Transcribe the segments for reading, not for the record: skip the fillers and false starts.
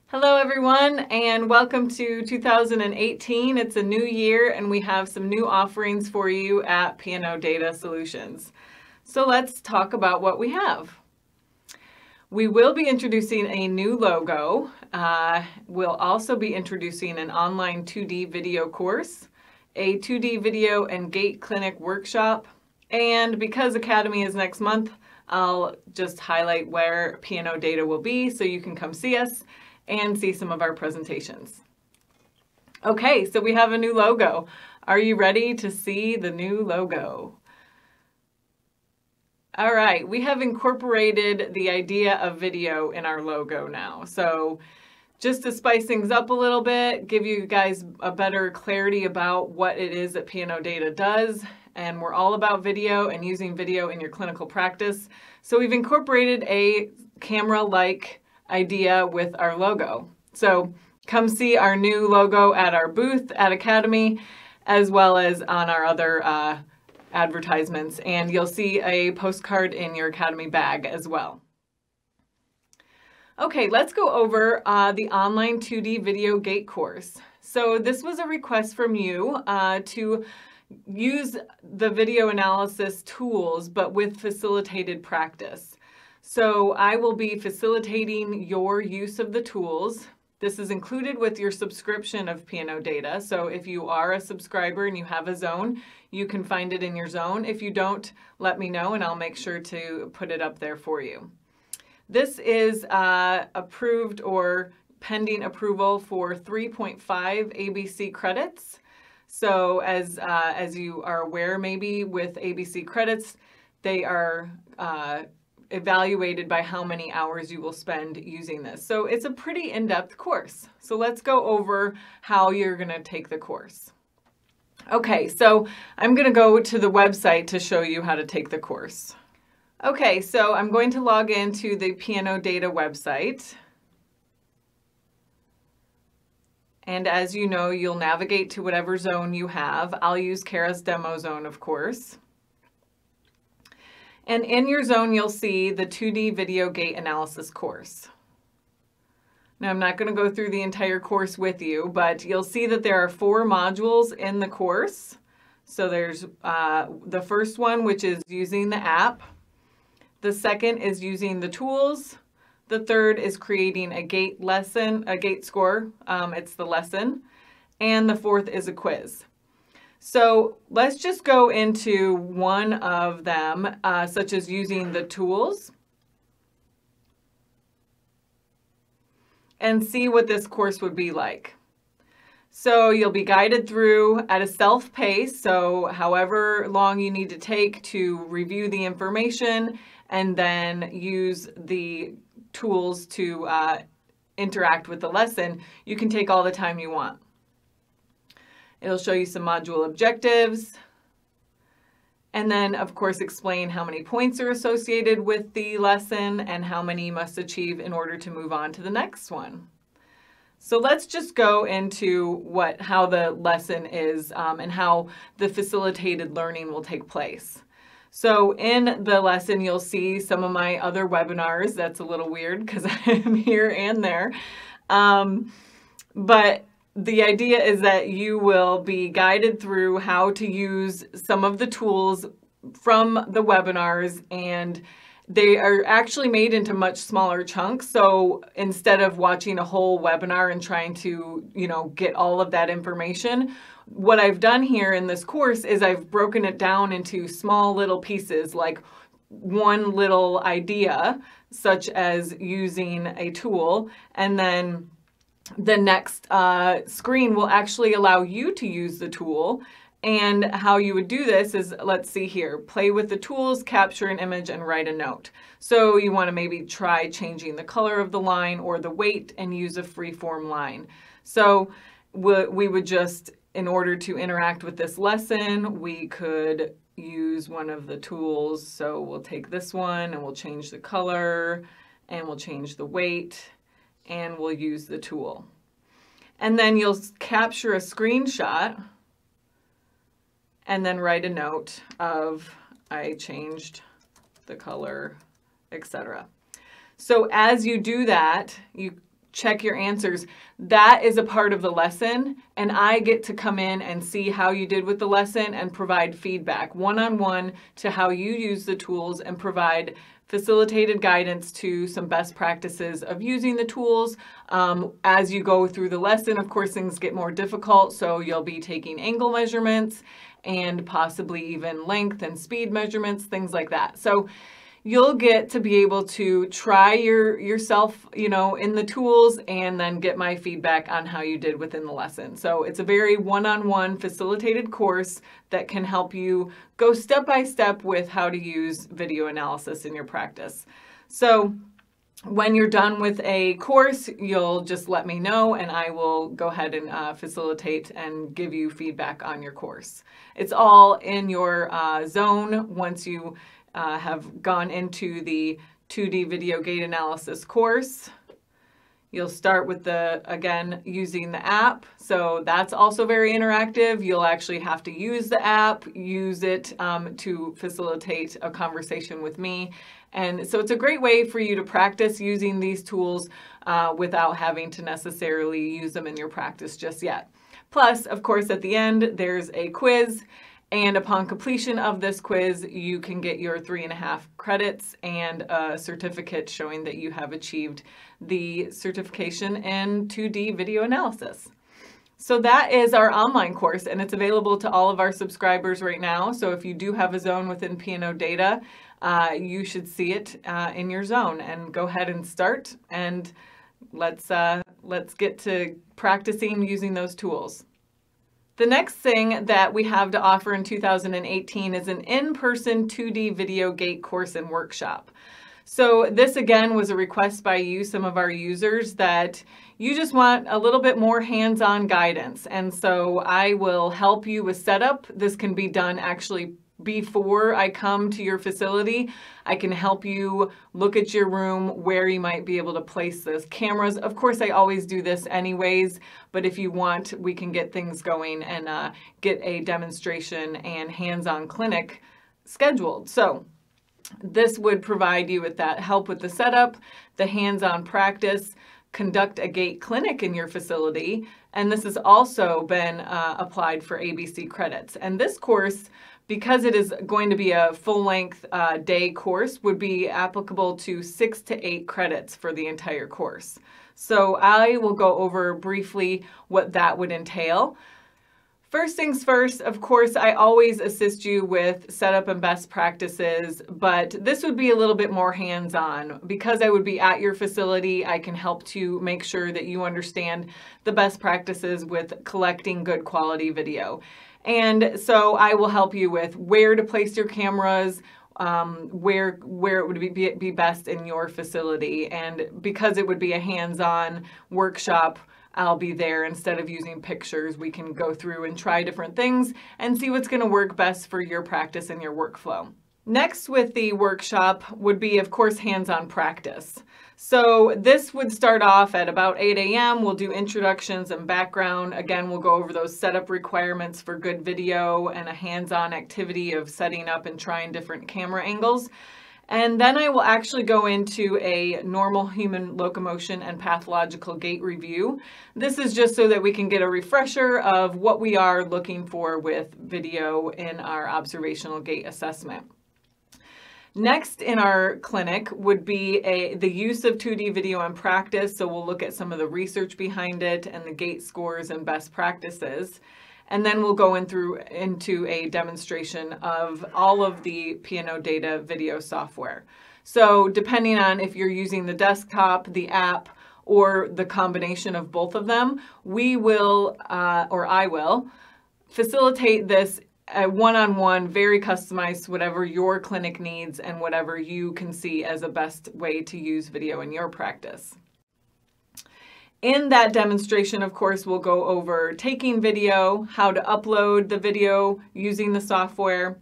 Hello everyone and welcome to 2018. It's a new year and we have some new offerings for you at P&O Data Solutions. So let's talk about what we have. We will be introducing a new logo. We'll also be introducing an online 2D video course, a 2D video and gait clinic workshop, and because Academy is next month, I'll just highlight where P&O Data will be so you can come see us and see some of our presentations. Okay, so we have a new logo. Are you ready to see the new logo? All right, we have incorporated the idea of video in our logo now. So just to spice things up a little bit, give you guys a better clarity about what it is that P&O Data does. And we're all about video and using video in your clinical practice. So we've incorporated a camera-like idea with our logo. So come see our new logo at our booth at Academy, as well as on our other advertisements, and you'll see a postcard in your Academy bag as well. Okay, let's go over the online 2D video gait course. So this was a request from you to use the video analysis tools, but with facilitated practice. So I will be facilitating your use of the tools. This is included with your subscription of P&O Data. So if you are a subscriber and you have a zone, you can find it in your zone. If you don't, let me know and I'll make sure to put it up there for you. This is approved or pending approval for 3.5 ABC credits. So as you are aware, maybe with ABC credits, they are evaluated by how many hours you will spend using this. So it's a pretty in-depth course. So let's go over how you're going to take the course. Okay, so I'm going to go to the website to show you how to take the course. Okay, so I'm going to log into the P&O Data website. And as you know, you'll navigate to whatever zone you have. I'll use Cara's demo zone, of course. And in your zone, you'll see the 2D video gait analysis course. Now, I'm not going to go through the entire course with you, but you'll see that there are 4 modules in the course. So there's the first one, which is using the app. The second is using the tools. The third is creating a gait lesson, a gait score. It's the lesson. And the fourth is a quiz. So let's just go into one of them, such as using the tools, and see what this course would be like. So you'll be guided through at a self-pace, so however long you need to take to review the information and then use the tools to interact with the lesson, you can take all the time you want. It'll show you some module objectives, and then of course explain how many points are associated with the lesson and how many you must achieve in order to move on to the next one. So let's just go into how the lesson is and how the facilitated learning will take place. So in the lesson, you'll see some of my other webinars. That's a little weird because I'm here and there. But the idea is that you will be guided through how to use some of the tools from the webinars, and they are actually made into much smaller chunks. So instead of watching a whole webinar and trying to, get all of that information, what I've done here in this course is I've broken it down into small little pieces, like one little idea, such as using a tool, and then the next screen will actually allow you to use the tool. And how you would do this is, let's see here, play with the tools, capture an image, and write a note. So you want to maybe try changing the color of the line or the weight and use a free-form line. So we would just, in order to interact with this lesson, we could use one of the tools. So we'll take this one and we'll change the color and we'll change the weight, and we'll use the tool. And then you'll capture a screenshot and then write a note of, I changed the color, etc. So as you do that, you check your answers. That is a part of the lesson, and I get to come in and see how you did with the lesson and provide feedback one-on-one to how you use the tools and provide facilitated guidance to some best practices of using the tools. As you go through the lesson, of course, things get more difficult, so you'll be taking angle measurements and possibly even length and speed measurements, things like that. So you'll get to be able to try yourself, in the tools, and then get my feedback on how you did within the lesson. So it's a very one-on-one facilitated course that can help you go step by step with how to use video analysis in your practice. So when you're done with a course, you'll just let me know, and I will go ahead and facilitate and give you feedback on your course. It's all in your zone once you have gone into the 2D video gait analysis course. You'll start with again, using the app. So that's also very interactive. You'll actually have to use the app, use it to facilitate a conversation with me. And so it's a great way for you to practice using these tools without having to necessarily use them in your practice just yet. Plus, of course, at the end, there's a quiz. And upon completion of this quiz, you can get your 3.5 credits and a certificate showing that you have achieved the certification in 2D video analysis. So that is our online course, and it's available to all of our subscribers right now. So if you do have a zone within P&O Data, you should see it in your zone, and go ahead and start, and let's get to practicing using those tools. The next thing that we have to offer in 2018 is an in-person 2D video gait course and workshop. So this again was a request by you, some of our users, that you just want a little bit more hands-on guidance. And so I will help you with setup. This can be done actually before I come to your facility. I can help you look at your room, where you might be able to place those cameras. Of course, I always do this anyways, but if you want, we can get things going and get a demonstration and hands-on clinic scheduled. So this would provide you with that help with the setup, the hands-on practice, conduct a gait clinic in your facility, and this has also been applied for ABC credits. And this course, because it is going to be a full-length day course, would be applicable to 6 to 8 credits for the entire course. So I will go over briefly what that would entail. First things first, of course, I always assist you with setup and best practices, but this would be a little bit more hands-on. Because I would be at your facility, I can help to make sure that you understand the best practices with collecting good quality video. And so I will help you with where to place your cameras, where it would be best in your facility. And because it would be a hands-on workshop, I'll be there. Instead of using pictures, we can go through and try different things and see what's going to work best for your practice and your workflow. Next with the workshop would be, of course, hands-on practice. So this would start off at about 8 a.m. We'll do introductions and background. Again, we'll go over those setup requirements for good video and a hands-on activity of setting up and trying different camera angles. And then I will actually go into a normal human locomotion and pathological gait review. This is just so that we can get a refresher of what we are looking for with video in our observational gait assessment. Next in our clinic would be the use of 2D video in practice. So we'll look at some of the research behind it and the gait scores and best practices. And then we'll go into a demonstration of all of the P&O Data video software. So depending on if you're using the desktop, the app, or the combination of both of them, we will, or I will, facilitate this one-on-one, very customized to whatever your clinic needs and whatever you can see as a best way to use video in your practice. In that demonstration, of course, we'll go over taking video, how to upload the video using the software,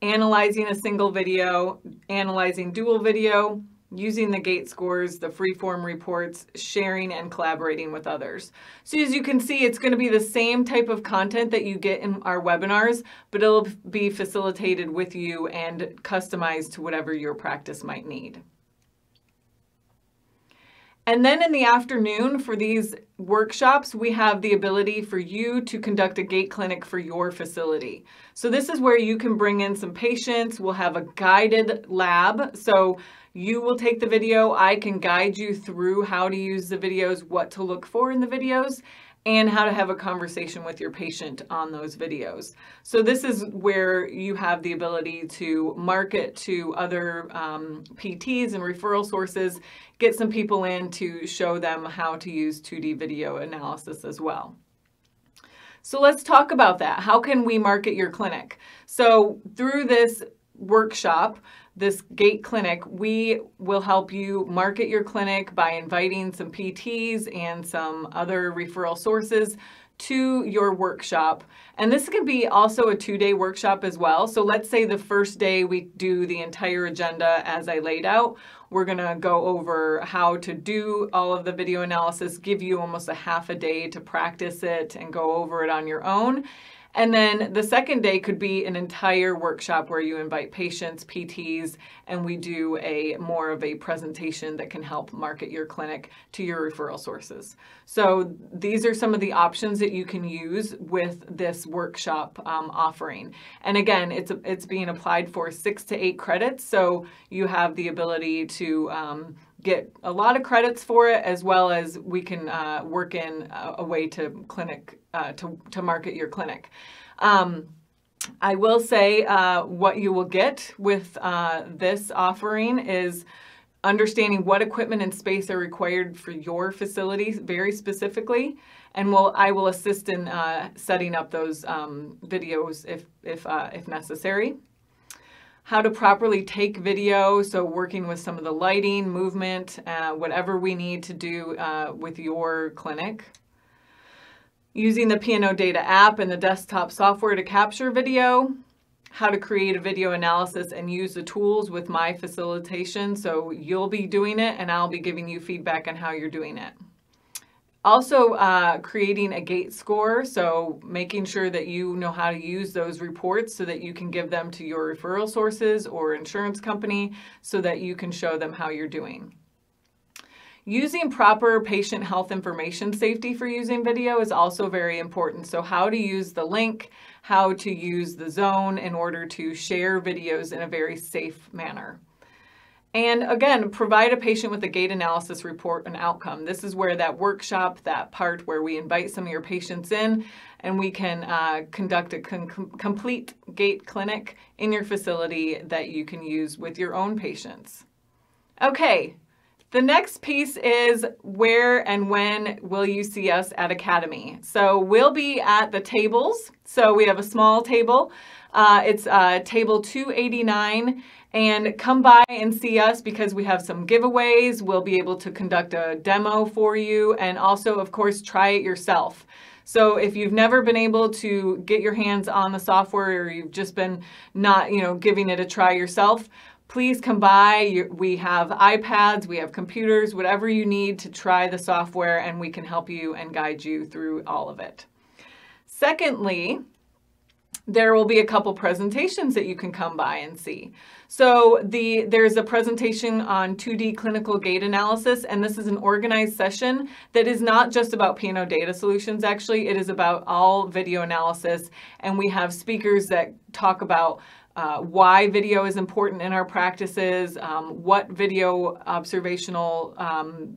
analyzing a single video, analyzing dual video, using the gait scores, the freeform reports, sharing and collaborating with others. So as you can see, it's going to be the same type of content that you get in our webinars, but it'll be facilitated with you and customized to whatever your practice might need. And then in the afternoon for these workshops, we have the ability for you to conduct a gait clinic for your facility. So this is where you can bring in some patients. We'll have a guided lab. So you will take the video. I can guide you through how to use the videos, what to look for in the videos, and how to have a conversation with your patient on those videos. So this is where you have the ability to market to other PTs and referral sources, get some people in to show them how to use 2D video analysis as well. So let's talk about that. How can we market your clinic? So through this workshop, this Gait Clinic, we will help you market your clinic by inviting some PTs and some other referral sources to your workshop. And this can be also a 2-day workshop as well. So let's say the first day we do the entire agenda as I laid out. We're going to go over how to do all of the video analysis, give you almost a half a day to practice it and go over it on your own. And then the second day could be an entire workshop where you invite patients, PTs, and we do more of a presentation that can help market your clinic to your referral sources. So these are some of the options that you can use with this workshop offering. And again, it's being applied for 6 to 8 credits, so you have the ability to get a lot of credits for it, as well as we can work in a way to market your clinic. I will say what you will get with this offering is understanding what equipment and space are required for your facilities very specifically, and I will assist in setting up those videos if necessary. How to properly take video, so working with some of the lighting, movement, whatever we need to do with your clinic. Using the P&O Data app and the desktop software to capture video. How to create a video analysis and use the tools with my facilitation. So you'll be doing it and I'll be giving you feedback on how you're doing it. Also creating a gait score, so making sure that you know how to use those reports so that you can give them to your referral sources or insurance company so that you can show them how you're doing. Using proper patient health information safety for using video is also very important. So how to use the link, how to use the zone in order to share videos in a very safe manner. And again, provide a patient with a gait analysis report and outcome. This is where that workshop, that part where we invite some of your patients in and we can conduct a complete gait clinic in your facility that you can use with your own patients. Okay. The next piece is where and when will you see us at Academy? So we'll be at the tables. So we have a small table. It's table 289. And come by and see us because we have some giveaways. We'll be able to conduct a demo for you and also, of course, try it yourself. So if you've never been able to get your hands on the software or you've just been not, giving it a try yourself, please come by. We have iPads, we have computers, whatever you need to try the software, and we can help you and guide you through all of it. Secondly, there will be a couple presentations that you can come by and see. So there's a presentation on 2D clinical gait analysis, and this is an organized session that is not just about P&O data solutions, actually. It is about all video analysis, and we have speakers that talk about why video is important in our practices, what video observational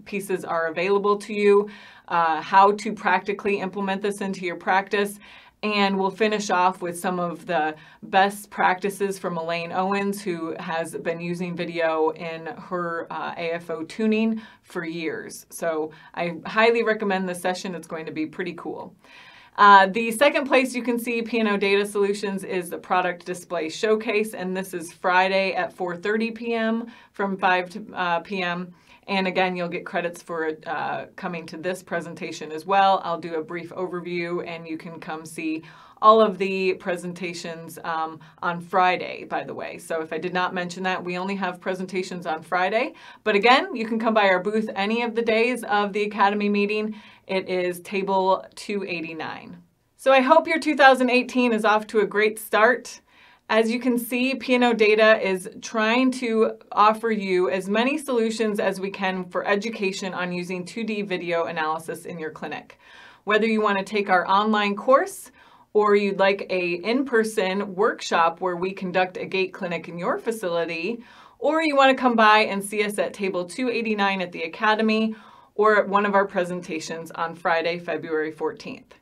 pieces are available to you, how to practically implement this into your practice. And we'll finish off with some of the best practices from Elaine Owens, who has been using video in her AFO tuning for years. So I highly recommend this session. It's going to be pretty cool. The second place you can see P&O Data Solutions is the Product Display Showcase, and this is Friday at 4:30 p.m. from 5 p.m. And again, you'll get credits for coming to this presentation as well. I'll do a brief overview and you can come see all of the presentations on Friday, by the way. So if I did not mention that, we only have presentations on Friday. But again, you can come by our booth any of the days of the Academy meeting. It is table 289. So I hope your 2018 is off to a great start. As you can see, P&O Data is trying to offer you as many solutions as we can for education on using 2D video analysis in your clinic. Whether you want to take our online course or you'd like a in-person workshop where we conduct a gait clinic in your facility, or you want to come by and see us at table 289 at the Academy or at one of our presentations on Friday, February 14th.